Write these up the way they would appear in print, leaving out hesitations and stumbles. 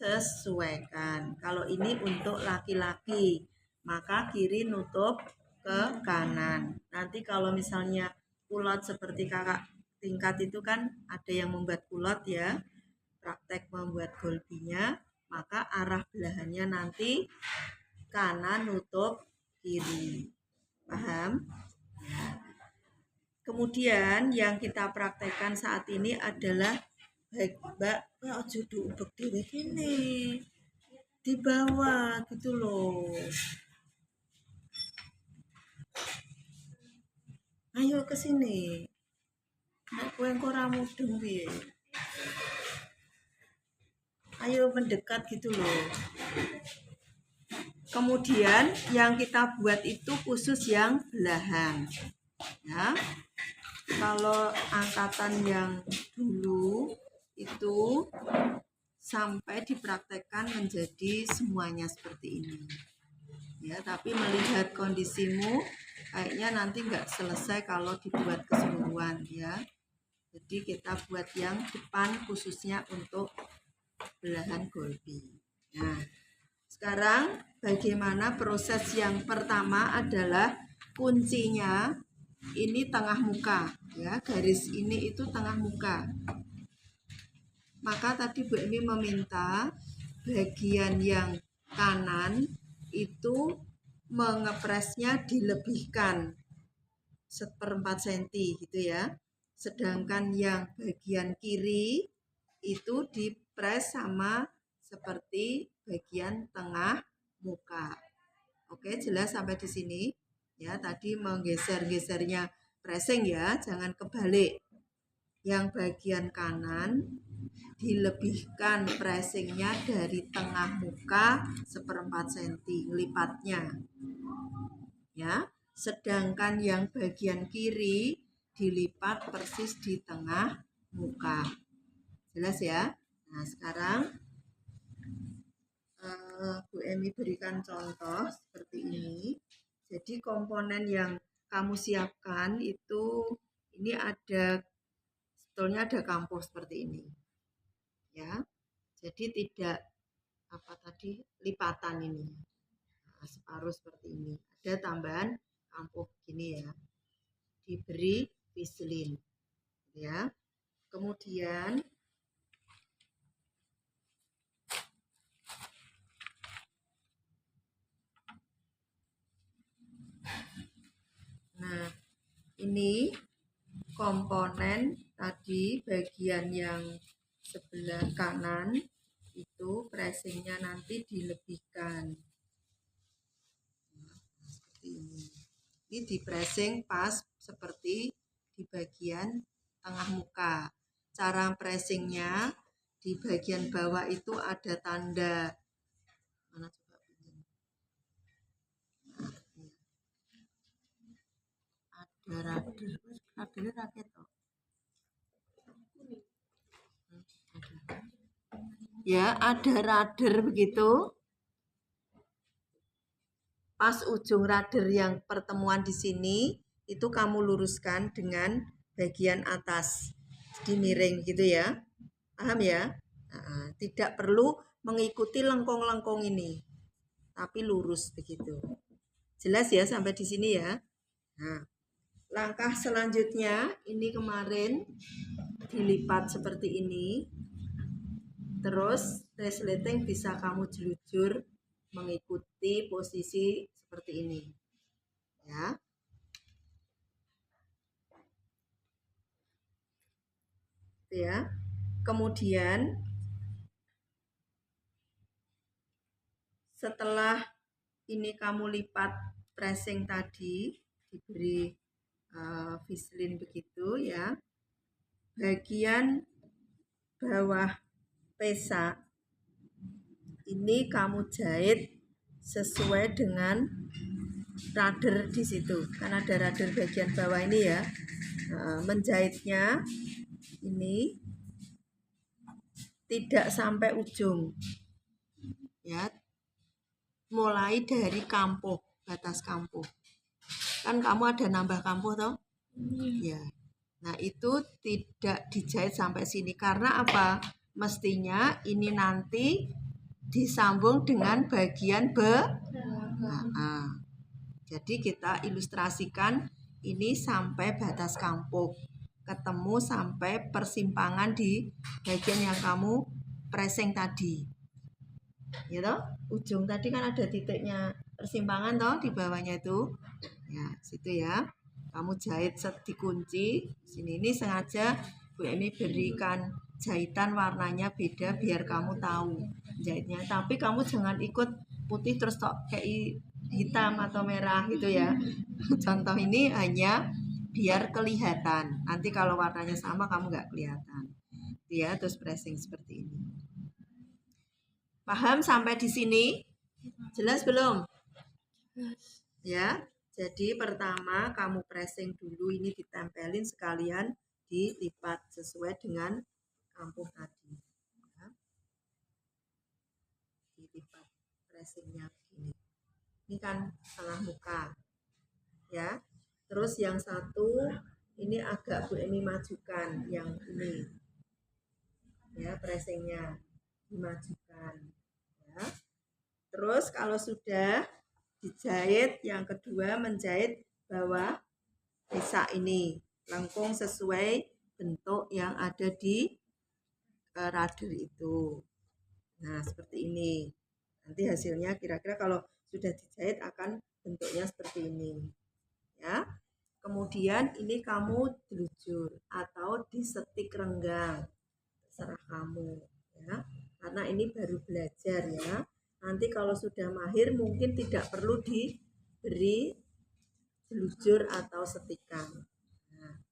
sesuaikan. Kalau ini untuk laki-laki, maka kiri nutup ke kanan. Nanti kalau misalnya kulot seperti kakak tingkat itu kan ada yang membuat kulot ya, praktek membuat golbinya, maka arah belahannya nanti kanan nutup kiri. Paham? Kemudian yang kita praktekkan saat ini adalah Mbak, ojo diubek dhewe kene. Di bawah gitu loh. Ayo ke sini. Nek kowe engko ora mudeng piye? Ayo mendekat gitu loh. Kemudian yang kita buat itu khusus yang belahan. Ya. Kalau angkatan yang dulu itu sampai dipraktekkan menjadi semuanya seperti ini. Ya, tapi melihat kondisimu kayaknya nanti nggak selesai kalau dibuat keseluruhan ya. Jadi kita buat yang depan khususnya untuk belahan golbi. Nah, sekarang bagaimana proses yang pertama adalah kuncinya ini tengah muka ya, garis ini itu tengah muka. Maka tadi Bu Emi meminta bagian yang kanan itu mengepresnya dilebihkan 1/4 cm gitu ya. Sedangkan yang bagian kiri itu dipres sama seperti bagian tengah muka. Oke, jelas sampai di sini? Ya, tadi menggeser-gesernya pressing ya, jangan kebalik. Yang bagian kanan dilebihkan pressingnya dari tengah muka 1/4 cm, lipatnya. Ya, sedangkan yang bagian kiri dilipat persis di tengah muka. Jelas ya? Nah, sekarang Bu Emi berikan contoh seperti ini. Jadi komponen yang kamu siapkan itu ini sebetulnya ada kampuh seperti ini. Ya. Jadi tidak lipatan ini. Nah, separuh seperti ini. Ada tambahan kampuh gini ya. Diberi piselin. Ya. Kemudian nah, ini komponen tadi bagian yang sebelah kanan itu pressingnya nanti dilebihkan. Nah, seperti ini. Ini di pressing pas seperti di bagian tengah muka. Cara pressingnya di bagian bawah itu ada tanda mana coba ini. Ada rader raket toh. Ya, ada rader begitu. Pas ujung rader yang pertemuan di sini itu kamu luruskan dengan bagian atas. Jadi miring gitu ya. Paham ya? Nah, tidak perlu mengikuti lengkong-lengkong ini. Tapi lurus begitu. Jelas ya sampai di sini ya? Nah, langkah selanjutnya ini kemarin dilipat seperti ini. Terus resleting bisa kamu jelujur mengikuti posisi seperti ini. Ya. Ya. Kemudian setelah ini kamu lipat pressing tadi diberi vislin begitu ya. Bagian bawah pesa ini kamu jahit sesuai dengan rader di situ. Kan ada rader bagian bawah ini ya. Menjahitnya ini tidak sampai ujung. Ya. Mulai dari kampuh, batas kampuh. Kan kamu ada nambah kampuh toh? Ya. Nah, itu tidak dijahit sampai sini karena apa? Mestinya ini nanti disambung dengan bagian Nah, jadi kita ilustrasikan ini sampai batas kampung, ketemu sampai persimpangan di bagian yang kamu pressing tadi. Ya toh? Ujung tadi kan ada titiknya persimpangan toh di bawahnya itu. Ya, situ ya. Kamu jahit dikunci. Sini ini sengaja Bu Emi berikan jahitan warnanya beda biar kamu tahu jahitnya. Tapi kamu jangan ikut putih terus kayak hitam atau merah gitu ya. Contoh ini hanya biar kelihatan. Nanti kalau warnanya sama kamu nggak kelihatan. Ya, terus pressing seperti ini. Paham sampai di sini? Jelas belum? Ya. Jadi pertama kamu pressing dulu, ini ditempelin sekalian dilipat sesuai dengan kampung tadi. Ya. Dilipat pressingnya begini. Ini kan setengah muka. Ya. Terus yang satu ini agak Bu Emi majukan, yang ini. Ya, pressingnya dimajukan. Ya. Terus kalau sudah dijahit, yang kedua menjahit bawah pesak ini lengkung sesuai bentuk yang ada di rader itu. Nah, seperti ini. Nanti hasilnya kira-kira kalau sudah dijahit akan bentuknya seperti ini. Ya. Kemudian ini kamu delujur atau disetik renggang. Terserah kamu, ya. Karena ini baru belajar ya. Nanti kalau sudah mahir mungkin tidak perlu diberi delujur atau setikan. Nah,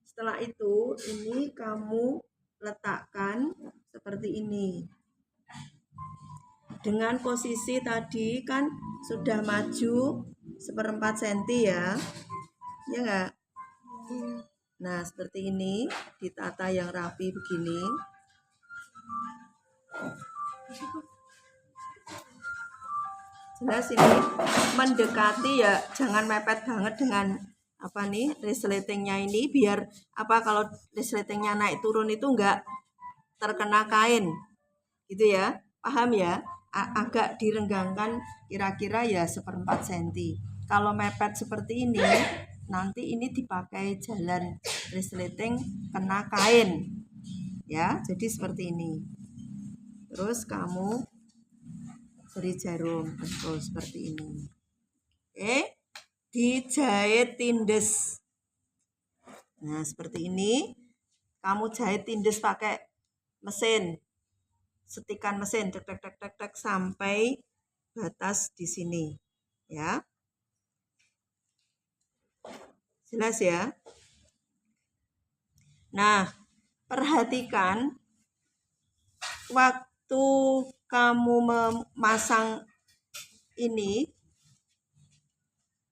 setelah itu ini kamu letakkan seperti ini. Dengan posisi tadi kan sudah maju 1/4 cm ya. Ya enggak? Nah, seperti ini ditata yang rapi begini. Jelas ini mendekati ya, jangan mepet banget dengan apa nih resletingnya ini, biar apa kalau resletingnya naik turun itu enggak terkena kain gitu ya, paham ya. Agak direnggangkan kira-kira ya 1/4 cm. Kalau mepet seperti ini nanti ini dipakai jalan resleting kena kain ya, jadi seperti ini. Terus kamu beri jarum betul seperti ini. Oke, dijahit tindes. Nah, seperti ini. Kamu jahit tindes pakai mesin. Setikan mesin tek tek tek tek tek sampai batas di sini. Ya. Jelas ya? Nah, perhatikan waktu kamu memasang ini,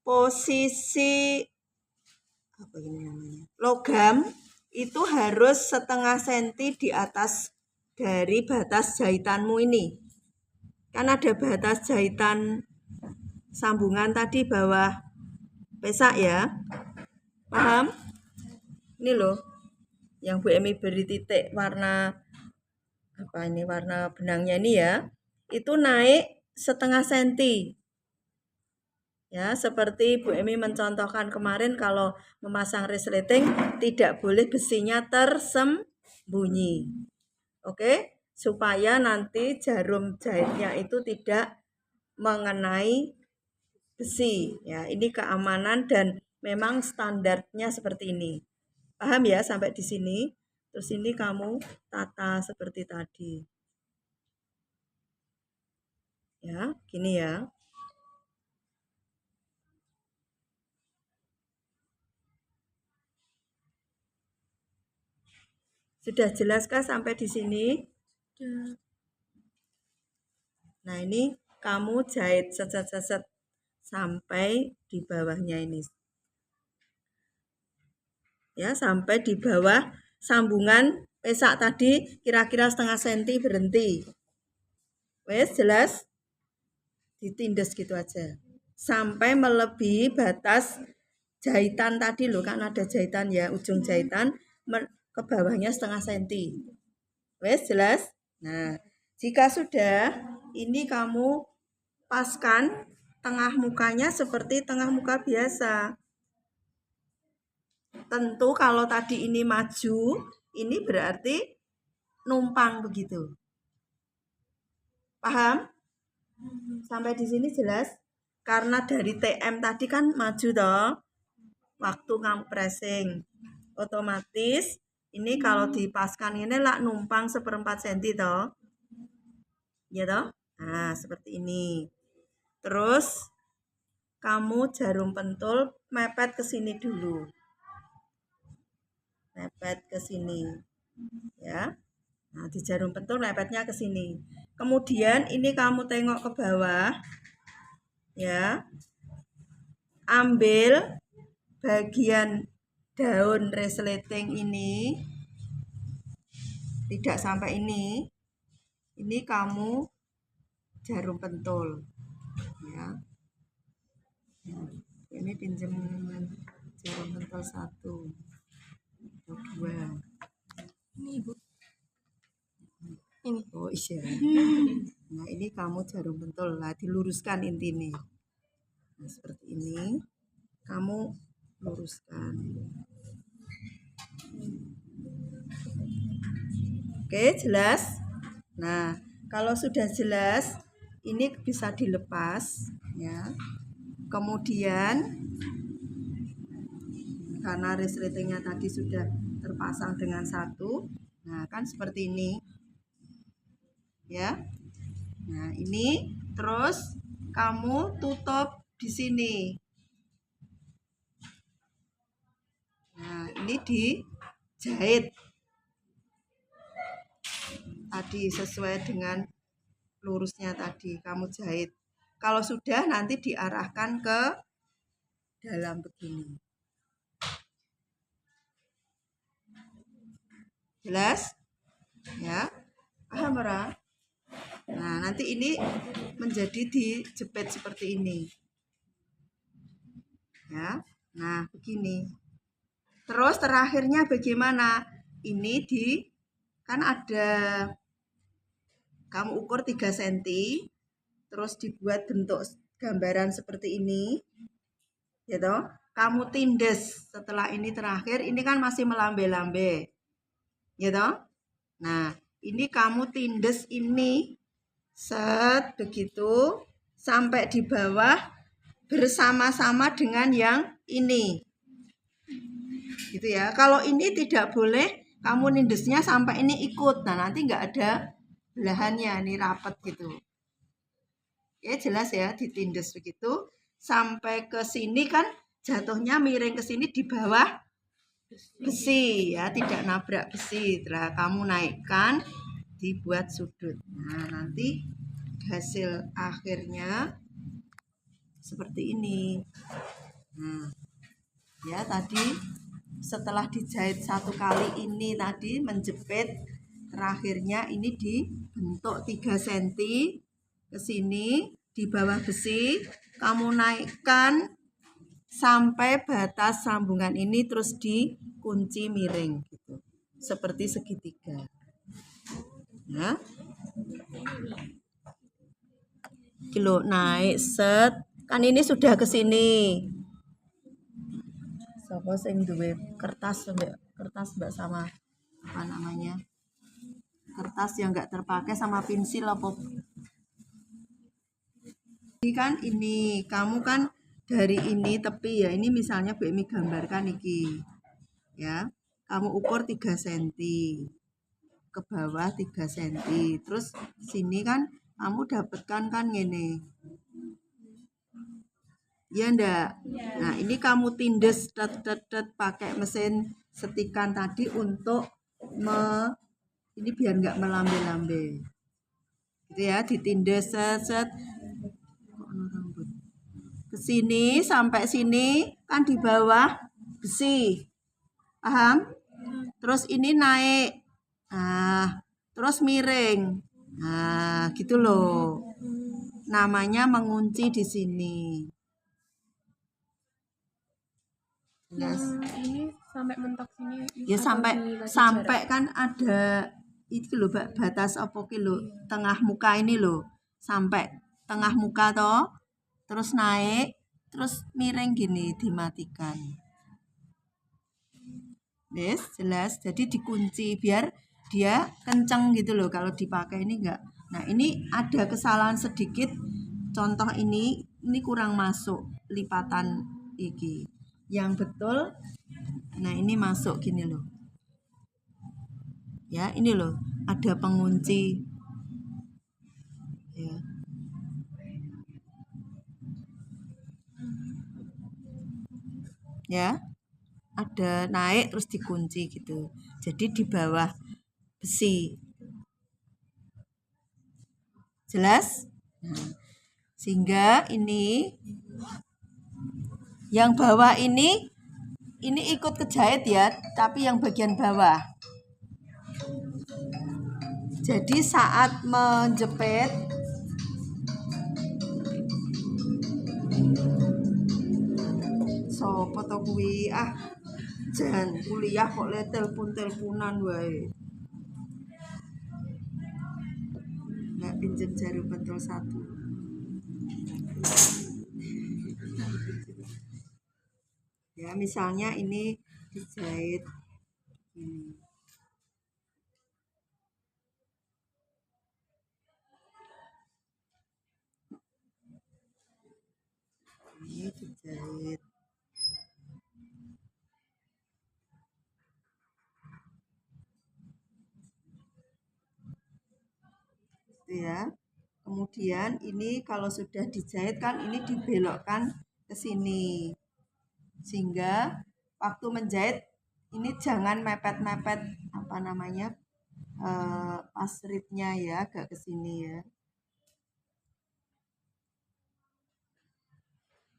posisi apa ini namanya, logam itu harus 1/2 cm di atas dari batas jahitanmu ini. Kan ada batas jahitan sambungan tadi bawah pesak ya, paham? Ini loh yang Bu Emi beri titik warna apa ini, warna benangnya ini ya, itu naik 1/2 cm ya, seperti Bu Emi mencontohkan kemarin. Kalau memasang resleting tidak boleh besinya tersembunyi, oke, supaya nanti jarum jahitnya itu tidak mengenai besi ya. Ini keamanan dan memang standarnya seperti ini, paham ya sampai di sini. Terus ini kamu tata seperti tadi. Ya, gini ya. Sudah jelaskah sampai di sini? Nah, ini kamu jahit set sampai di bawahnya ini. Ya, sampai di bawah sambungan pesak tadi kira-kira 1/2 cm berhenti. Wes, jelas? Ditindes gitu aja. Sampai melebihi batas jahitan tadi loh, kan ada jahitan ya, ujung jahitan ke bawahnya 1/2 cm. Wes, jelas? Nah, jika sudah ini kamu paskan tengah mukanya seperti tengah muka biasa. Tentu kalau tadi ini maju, ini berarti numpang begitu. Paham? Sampai di sini jelas? Karena dari TM tadi kan maju toh. Waktu kamu pressing. Otomatis ini kalau dipaskan ini lah numpang 1/4 cm toh. Ya toh? Nah, seperti ini. Terus kamu jarum pentul mepet ke sini dulu. Mepet ke sini. Ya. Nah, di jarum pentul mepetnya ke sini. Kemudian ini kamu tengok ke bawah. Ya. Ambil bagian daun resleting ini. Tidak sampai ini. Ini kamu jarum pentul. Ya. Ini pinjam jarum pentul 1 atau 2. Ini Ibu. Ini. Oh iya. Nah ini kamu jarum pentul lah, diluruskan intinya. Nah seperti ini, kamu luruskan. Oke, jelas? Nah, kalau sudah jelas, ini bisa dilepas, ya. Kemudian, karena resletingnya tadi sudah terpasang dengan 1, nah kan seperti ini. Ya. Nah, ini terus kamu tutup di sini. Nah, ini dijahit. Tadi sesuai dengan lurusnya tadi kamu jahit. Kalau sudah nanti diarahkan ke dalam begini. Jelas? Ya. Paham, Ra? Nah, nanti ini menjadi dijepit seperti ini. Ya. Nah, begini. Terus terakhirnya bagaimana? Ini kan ada kamu ukur 3 cm, terus dibuat bentuk gambaran seperti ini. Ya toh? Kamu tindes setelah ini terakhir, ini kan masih melambe-lambe. Ya toh? Nah, ini kamu tindes ini set begitu sampai di bawah bersama-sama dengan yang ini. Gitu ya. Kalau ini tidak boleh kamu nindesnya sampai ini ikut. Nah, nanti nggak ada belahannya, ini rapat gitu. Ya, jelas ya, ditindes begitu sampai ke sini kan jatuhnya miring ke sini di bawah besi ya, tidak nabrak besi. Setelah kamu naikkan, dibuat sudut. Nah, nanti hasil akhirnya seperti ini. Nah, ya tadi setelah dijahit 1 kali ini tadi menjepit, terakhirnya ini dibentuk 3 cm ke sini di bawah besi, kamu naikkan sampai batas sambungan ini terus dikunci miring gitu. Seperti segitiga. Ya. Kilo naik set, kan ini sudah ke sini. Sopo sing duwe kertas Mbak sama apa namanya? Kertas yang enggak terpakai sama pensil apa? Ini kan ini, kamu kan dari ini tepi ya, ini misalnya BMI gambarkan iki. Ya. Kamu ukur 3 cm. Ke bawah 3 cm. Terus sini kan kamu dapatkan kan gini. Ya enggak? Nah, ini kamu tindes pakai mesin setikan tadi untuk ini biar enggak melambe-lambe. Gitu ya, ditindes set. Ke sini sampai sini kan di bawah besi. Paham? Terus ini naik. Nah, terus miring. Nah, gitu loh. Namanya mengunci di sini. Yes. Ini sampai mentok sini. Ya sampai kan ada itu loh batas apa ki loh, tengah muka ini loh. sampai tengah muka toh, terus naik, terus miring gini dimatikan. Yes, jelas. Jadi dikunci biar dia kenceng gitu loh kalau dipakai ini enggak. Nah, ini ada kesalahan sedikit. Contoh ini kurang masuk lipatan iki. Yang betul, nah ini masuk gini loh. Ya, ini loh, ada pengunci. Ya. Ya. Ada naik terus dikunci gitu. Jadi di bawah besi. Jelas? Nah, sehingga ini yang bawah ini ikut kejahit ya, tapi yang bagian bawah. Jadi saat menjepit sopo to kuwi jan kuliah kok le telepon-teleponan wae. Nggak pinjem jarum pentul 1. Ya, misalnya ini dijahit ini. Ini dijahit. Ya. Kemudian ini kalau sudah dijahit kan ini dibelokkan ke sini. Sehingga waktu menjahit ini jangan mepet-mepet pasritnya ya, agak ke sini ya.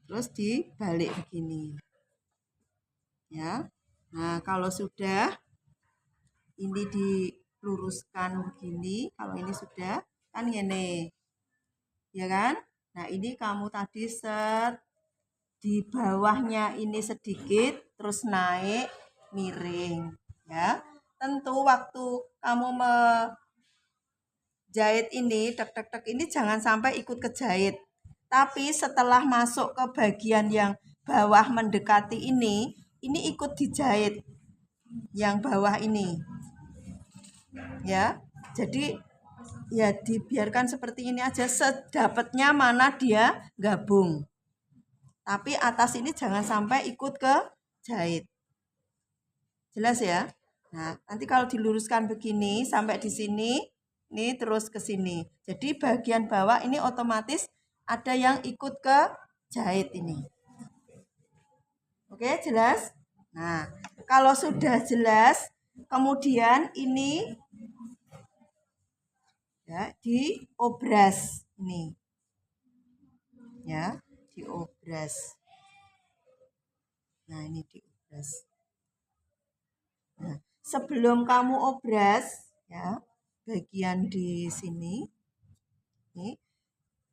Terus dibalik begini. Ya. Nah, kalau sudah ini diluruskan begini, kalau ini sudah kan ini. Ya kan? Nah, ini kamu tadi set di bawahnya ini sedikit terus naik miring ya. Tentu waktu kamu menjahit ini tek ini jangan sampai ikut kejahit. Tapi setelah masuk ke bagian yang bawah mendekati ini ikut dijahit yang bawah ini. Ya. Jadi ya dibiarkan seperti ini aja, sedapatnya mana dia gabung. Tapi atas ini jangan sampai ikut ke jahit. Jelas ya? Nah, nanti kalau diluruskan begini sampai di sini, ini terus ke sini. Jadi bagian bawah ini otomatis ada yang ikut ke jahit ini. Oke, jelas? Nah, kalau sudah jelas, kemudian ini ya diobras ini. Ya, diobras. Nah, ini diobras. Nah, sebelum kamu obras ya, bagian di sini nih,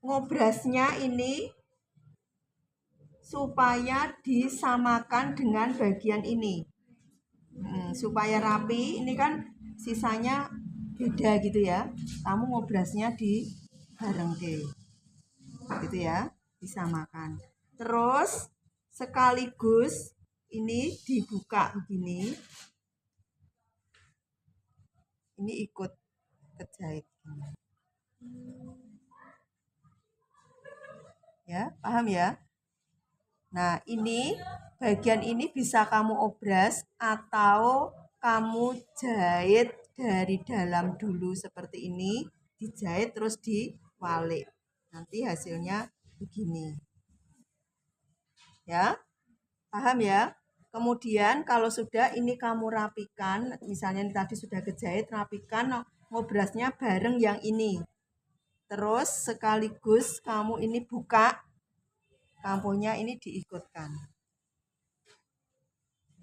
ngobrasnya ini supaya disamakan dengan bagian ini. Supaya rapi, ini kan sisanya beda gitu ya. Kamu ngobrasnya di bareng deh. Gitu ya, disamakan. Terus sekaligus ini dibuka begini. Ini ikut kejahit. Ya, paham ya? Nah, ini bagian ini bisa kamu obras atau kamu jahit dari dalam dulu seperti ini, dijahit terus diwalik. Nanti hasilnya begini. Ya, paham ya? Kemudian kalau sudah ini kamu rapikan, misalnya ini tadi sudah kejahit, rapikan ngobrasnya bareng yang ini. Terus sekaligus kamu ini buka, kampunya ini diikutkan.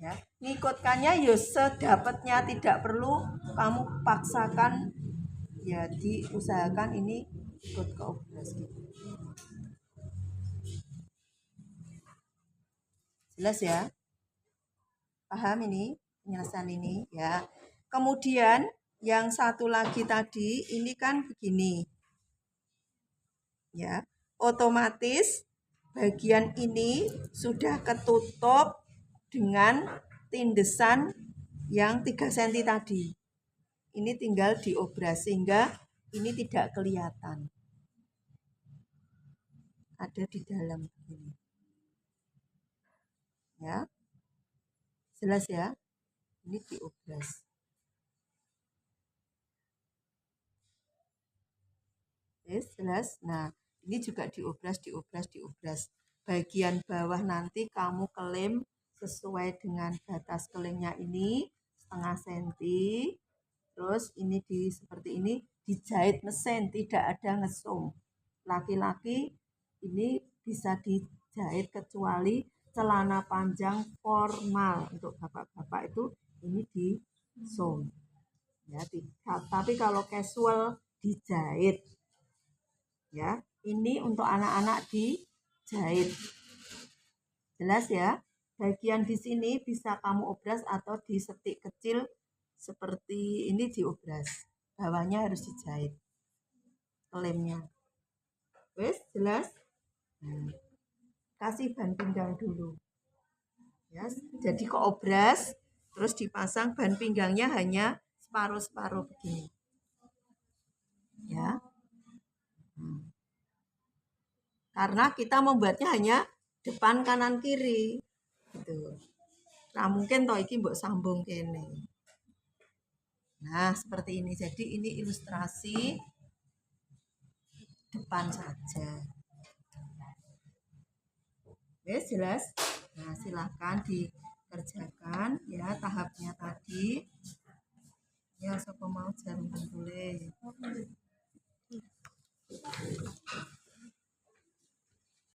Ya, ngikutkannya ya sedapatnya, tidak perlu kamu paksakan, ya diusahakan ini ikut ke obras gitu. Jelas ya? Paham ini penjelasan ini ya. Kemudian yang satu lagi tadi ini kan begini. ya. Otomatis bagian ini sudah ketutup dengan tindesan yang 3 cm tadi. Ini tinggal diobras sehingga ini tidak kelihatan. Ada di dalam begini. Ya. Jelas ya? Ini diobras. Jelas? Nah, ini juga diobras. Bagian bawah nanti kamu kelem sesuai dengan batas kelemnya ini setengah senti. Terus ini seperti ini dijahit mesin, tidak ada ngesum. Laki-laki ini bisa dijahit kecuali celana panjang formal. Untuk bapak-bapak itu ini disum. Ya, tapi kalau casual dijahit. Ya, ini untuk anak-anak dijahit. Jelas ya? Bagian di sini bisa kamu obras atau disetik kecil seperti ini diobras. Bawahnya harus dijahit. Lemnya. Wes, jelas? Kasih ban pinggang dulu. Ya, jadi keobras terus dipasang ban pinggangnya hanya separuh-separuh begini. Ya. Karena kita membuatnya hanya depan kanan kiri. Gitu. Nah, mungkin toh iki mbok sambung kene. Nah, seperti ini. Jadi ini ilustrasi depan saja. Oke, jelas? Nah, silahkan dikerjakan ya tahapnya tadi. Ya, siapa mau jarum boleh.